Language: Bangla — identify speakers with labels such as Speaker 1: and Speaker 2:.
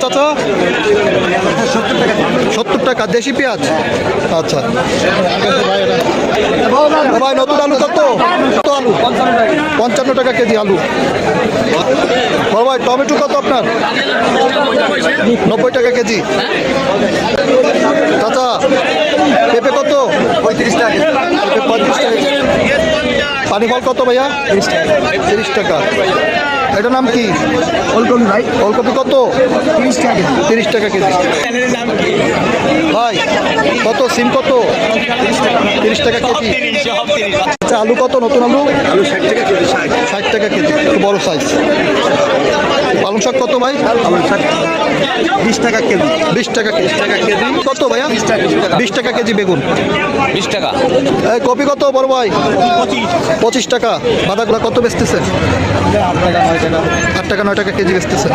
Speaker 1: চাচা 70 টাকা দেশি পেঁয়াজ। আচ্ছা ভাই নতুন আলু কত? কত আলু? 55 টাকা কেজি আলু। বড় ভাই টমেটো কত আপনার? 90 টাকা কেজি। চাচা পেঁপে কত? 35 টাকা। পেঁপে 35 টাকা। পানি ফল কত ভাইয়া? 30 টাকা। এটার নাম কি? ওলকপি ভাই। ওলকপি কত? 30 টাকা। 30 টাকা কেজি। ভাই কত সিম কত? 30 টাকা কেজি। আচ্ছা আলু কত? নতুন আলু? আলু 60 টাকা কেজি। 60 টাকা কেজি, একটু বড় সাইজ। পালং শাক কত ভাই? 20 টাকা কেজি। 20 টাকা কেজি। কত ভাইয়া? 20 টাকা কেজি বেগুন।
Speaker 2: 20 টাকা।
Speaker 1: এই কপি কত বড় ভাই? 25 টাকা। বাঁধাকপি কত বেচতেছে? 8 টাকা 9 টাকা কেজি বেচতেছে।